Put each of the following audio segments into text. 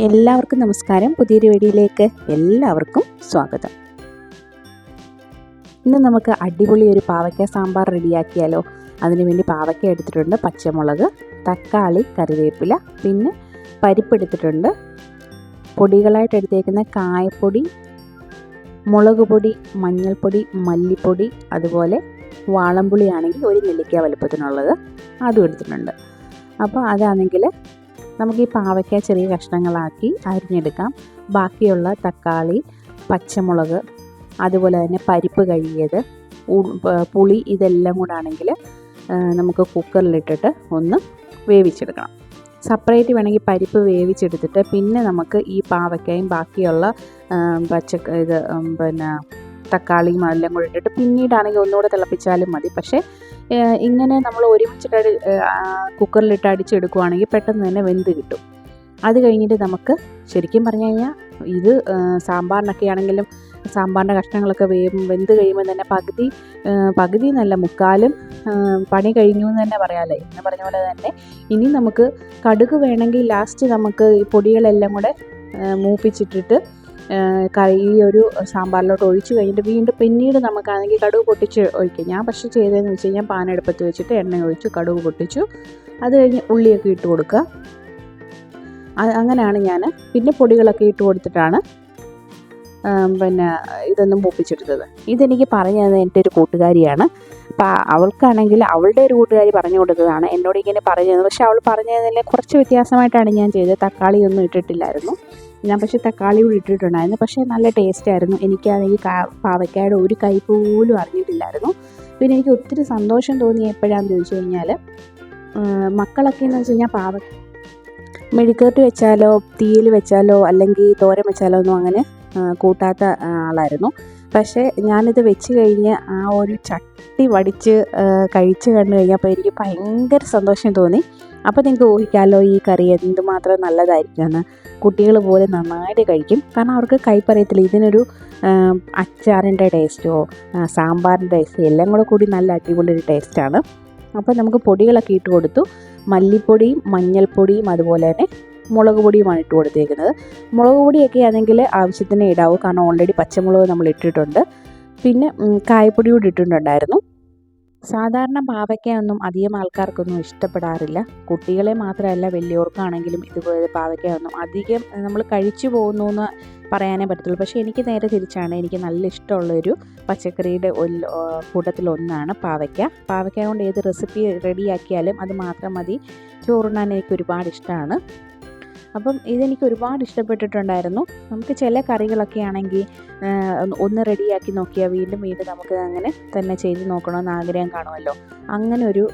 എല്ലാവർക്കും നമസ്കാരം. പുതിയൊരു വീഡിയോയിലേക്ക് എല്ലാവർക്കും സ്വാഗതം. ഇന്ന് നമുക്ക് അടിപൊളി ഒരു പാവയ്ക്ക സാമ്പാർ റെഡിയാക്കിയാലോ. അതിനുവേണ്ടി പാവയ്ക്ക എടുത്തിട്ടുണ്ട്, പച്ചമുളക്, തക്കാളി, കറിവേപ്പില, പിന്നെ പരിപ്പ് എടുത്തിട്ടുണ്ട്. പൊടികളായിട്ട് എടുത്തേക്കുന്ന കായപ്പൊടി, മുളക് പൊടി, മഞ്ഞൾപ്പൊടി, മല്ലിപ്പൊടി, അതുപോലെ വാളംപുളി ആണെങ്കിൽ ഒരു നെല്ലിക്ക വലുപ്പത്തിനുള്ളത് അതും എടുത്തിട്ടുണ്ട്. അപ്പോൾ അതാണെങ്കിൽ നമുക്ക് ഈ പാവയ്ക്ക ചെറിയ കഷ്ണങ്ങളാക്കി അരിഞ്ഞെടുക്കാം. ബാക്കിയുള്ള തക്കാളി, പച്ചമുളക്, അതുപോലെ തന്നെ പരിപ്പ് കഴുകിയത്, പുളി, ഇതെല്ലാം കൂടെ ആണെങ്കിൽ നമുക്ക് കുക്കറിലിട്ടിട്ട് ഒന്ന് വേവിച്ചെടുക്കണം. സെപ്പറേറ്റ് വേണമെങ്കിൽ പരിപ്പ് വേവിച്ചെടുത്തിട്ട് പിന്നെ നമുക്ക് ഈ പാവയ്ക്കയും ബാക്കിയുള്ള തക്കാളിയും എല്ലാം കൂടെ ഇട്ടിട്ട് പിന്നീടാണെങ്കിൽ ഒന്നുകൂടെ തിളപ്പിച്ചാലും മതി. പക്ഷേ ഇങ്ങനെ നമ്മൾ ഒരുമിച്ചിട്ട് കുക്കറിലിട്ട് അടിച്ചെടുക്കുകയാണെങ്കിൽ പെട്ടെന്ന് തന്നെ വെന്ത് കിട്ടും. അത് കഴിഞ്ഞിട്ട് നമുക്ക് ശരിക്കും പറഞ്ഞു കഴിഞ്ഞാൽ ഇത് സാമ്പാറിനൊക്കെ ആണെങ്കിലും സാമ്പാറിൻ്റെ കഷ്ണങ്ങളൊക്കെ വെന്ത് കഴിയുമ്പോൾ തന്നെ പകുതി നല്ല മുക്കാലും പണി കഴിഞ്ഞു എന്ന് തന്നെ പറയാമല്ലേ. എന്ന് പറഞ്ഞ പോലെ തന്നെ ഇനി നമുക്ക് കടുക് വേണമെങ്കിൽ ലാസ്റ്റ് നമുക്ക് ഈ പൊടികളെല്ലാം കൂടെ മൂപ്പിച്ചിട്ടിട്ട് ഈ ഒരു സാമ്പാറിലോട്ട് ഒഴിച്ച് കഴിഞ്ഞിട്ട് വീണ്ടും പിന്നീട് നമുക്കാണെങ്കിൽ കടുക് പൊട്ടിച്ച് ഒഴിക്കാം. ഞാൻ പക്ഷേ ചെയ്തതെന്ന് വെച്ച് കഴിഞ്ഞാൽ പാനെടുപ്പത്ത് വെച്ചിട്ട് എണ്ണ ഒഴിച്ചു, കടുക് പൊട്ടിച്ചു, അത് കഴിഞ്ഞ് ഉള്ളിയൊക്കെ ഇട്ട് കൊടുക്കുക. അങ്ങനെയാണ് ഞാൻ പിന്നെ പൊടികളൊക്കെ ഇട്ട് കൊടുത്തിട്ടാണ് ഇതൊന്നും മൂപ്പിച്ചെടുത്തത്. ഇതെനിക്ക് പറഞ്ഞു തന്നത് എൻ്റെ ഒരു കൂട്ടുകാരിയാണ്. അപ്പോൾ അവൾക്കാണെങ്കിൽ അവളുടെ ഒരു കൂട്ടുകാരി പറഞ്ഞു കൊടുത്തതാണ് എന്നോട് ഇങ്ങനെ പറഞ്ഞു തന്നത്. പക്ഷേ അവൾ പറഞ്ഞു തന്നതിൽ കുറച്ച് വ്യത്യാസമായിട്ടാണ് ഞാൻ ചെയ്തത്. തക്കാളി ഒന്നും ഇട്ടിട്ടില്ലായിരുന്നു ഞാൻ, പക്ഷേ തക്കാളി കൂടി ഇട്ടിട്ടുണ്ടായിരുന്നു. പക്ഷേ നല്ല ടേസ്റ്റ് ആയിരുന്നു. എനിക്കാണെങ്കിൽ പാവയ്ക്കയുടെ ഒരു കൈ പോലും അറിഞ്ഞിട്ടില്ലായിരുന്നു. പിന്നെ എനിക്ക് ഒത്തിരി സന്തോഷം തോന്നി എപ്പോഴാണെന്ന് ചോദിച്ചു കഴിഞ്ഞാൽ, മക്കളൊക്കെ എന്ന് വെച്ച് കഴിഞ്ഞാൽ മെഴുക്കുവരട്ടി വെച്ചാലോ തീയിൽ വെച്ചാലോ അല്ലെങ്കിൽ തോരൻ വെച്ചാലോ ഒന്നും അങ്ങനെ കൂട്ടാത്ത ആളായിരുന്നു. പക്ഷേ ഞാനിത് വെച്ച് കഴിഞ്ഞ് ആ ഒരു ചട്ടി വടിച്ച് കഴിച്ച് കണ്ടു കഴിഞ്ഞപ്പോൾ എനിക്ക് ഭയങ്കര സന്തോഷം തോന്നി. അപ്പോൾ നിങ്ങൾക്ക് ഊഹിക്കാമല്ലോ ഈ കറി എന്തുമാത്രം നല്ലതായിരിക്കുമെന്ന്. കുട്ടികൾ പോലും നന്നായിട്ട് കഴിക്കും. കാരണം അവർക്ക് കൈപ്പറിയത്തില്ല. ഇതിനൊരു അച്ചാറിൻ്റെ ടേസ്റ്റോ സാമ്പാറിൻ്റെ ടേസ്റ്റോ എല്ലാം കൂടി നല്ല അടിപൊളി ഒരു ടേസ്റ്റാണ്. അപ്പോൾ നമുക്ക് പൊടികളൊക്കെ ഇട്ട് കൊടുത്തു. മല്ലിപ്പൊടിയും മഞ്ഞൾപ്പൊടിയും അതുപോലെ തന്നെ മുളക് പൊടിയുമാണ് ഇട്ട് കൊടുത്തേക്കുന്നത്. മുളക് പൊടിയൊക്കെ ആണെങ്കിൽ ആവശ്യത്തിന് ഇടാവൂ, കാരണം ഓൾറെഡി പച്ചമുളക് നമ്മൾ ഇട്ടിട്ടുണ്ട്. പിന്നെ കായപ്പൊടി കൂടി ഇട്ടിട്ടുണ്ടായിരുന്നു. സാധാരണ പാവയ്ക്കയൊന്നും അധികം ആൾക്കാർക്കൊന്നും ഇഷ്ടപ്പെടാറില്ല. കുട്ടികളെ മാത്രമല്ല വലിയവർക്കാണെങ്കിലും ഇതുപോലെ പാവയ്ക്കയൊന്നും അധികം നമ്മൾ കഴിച്ചു പോകുന്നു എന്ന് പറയാനേ പറ്റത്തുള്ളൂ. പക്ഷേ എനിക്ക് നേരെ തിരിച്ചാണ്. എനിക്ക് നല്ല ഇഷ്ടമുള്ളൊരു പച്ചക്കറിയുടെ കൂട്ടത്തിലൊന്നാണ് പാവയ്ക്ക കൊണ്ട് ഏത് റെസിപ്പി റെഡിയാക്കിയാലും അത് മാത്രം മതി ചോറുണ്ണാൻ. എനിക്ക് ഒരുപാട് ഇഷ്ടമാണ്. അപ്പം ഇതെനിക്ക് ഒരുപാട് ഇഷ്ടപ്പെട്ടിട്ടുണ്ടായിരുന്നു. നമുക്ക് ചില കറികളൊക്കെ ആണെങ്കിൽ ഒന്ന് റെഡിയാക്കി നോക്കിയാൽ വീണ്ടും നമുക്ക് അങ്ങനെ തന്നെ ചെയ്ത് നോക്കണമെന്ന് ആഗ്രഹം കാണുമല്ലോ. അങ്ങനെ ഒരു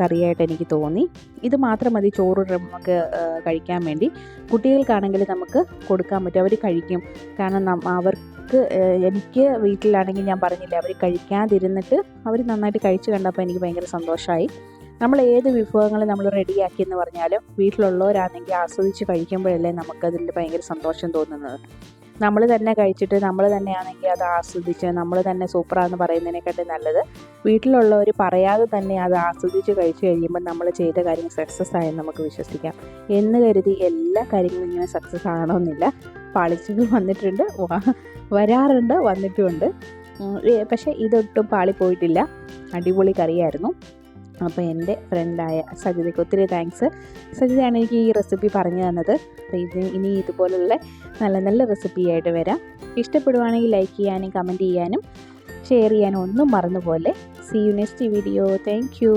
കറിയായിട്ട് എനിക്ക് തോന്നി. ഇത് മാത്രം മതി ചോറ് നമുക്ക് കഴിക്കാൻ വേണ്ടി. കുട്ടികൾക്കാണെങ്കിൽ നമുക്ക് കൊടുക്കാൻ പറ്റും, അവർ കഴിക്കും. കാരണം അവർക്ക് എനിക്ക് വീട്ടിലാണെങ്കിൽ ഞാൻ പറഞ്ഞില്ലേ, അവർ കഴിക്കാതിരുന്നിട്ട് അവർ നന്നായിട്ട് കഴിച്ച് കണ്ടപ്പോൾ എനിക്ക് ഭയങ്കര സന്തോഷമായി. നമ്മൾ ഏത് വിഭവങ്ങൾ നമ്മൾ റെഡിയാക്കി എന്ന് പറഞ്ഞാലും വീട്ടിലുള്ളവരാണെങ്കിൽ ആസ്വദിച്ച് കഴിക്കുമ്പോഴല്ലേ നമുക്കതിൽ ഭയങ്കര സന്തോഷം തോന്നുന്നത്. നമ്മൾ തന്നെ കഴിച്ചിട്ട് നമ്മൾ തന്നെയാണെങ്കിൽ അത് ആസ്വദിച്ച് നമ്മൾ തന്നെ സൂപ്പറാണെന്ന് പറയുന്നതിനെക്കാട്ടും നല്ലത് വീട്ടിലുള്ളവർ പറയാതെ തന്നെ അത് ആസ്വദിച്ച് കഴിച്ച് കഴിയുമ്പോൾ നമ്മൾ ചെയ്ത കാര്യം സക്സസ് ആയെന്ന് നമുക്ക് വിശ്വസിക്കാം. എന്ന് കരുതി എല്ലാ കാര്യങ്ങളും ഇങ്ങനെ സക്സസ് ആകണമെന്നില്ല. പാളിച്ചകൾ വരാറുണ്ട്, വന്നിട്ടുമുണ്ട്. പക്ഷേ ഇതൊട്ടും പാളിപ്പോയിട്ടില്ല. അടിപൊളി കറിയായിരുന്നു. അപ്പോൾ എൻ്റെ ഫ്രണ്ടായ സജിതയ്ക്ക് ഒത്തിരി താങ്ക്സ്. സജിതയാണ് എനിക്ക് ഈ റെസിപ്പി പറഞ്ഞു തന്നത്. അപ്പോൾ ഇനി ഇതുപോലുള്ള നല്ല നല്ല റെസിപ്പിയായിട്ട് വരാം. ഇഷ്ടപ്പെടുവാണെങ്കിൽ ലൈക്ക് ചെയ്യാനും കമൻറ്റ് ചെയ്യാനും ഷെയർ ചെയ്യാനും ഒന്നും മറന്നുപോലെ. See you next video. Thank U.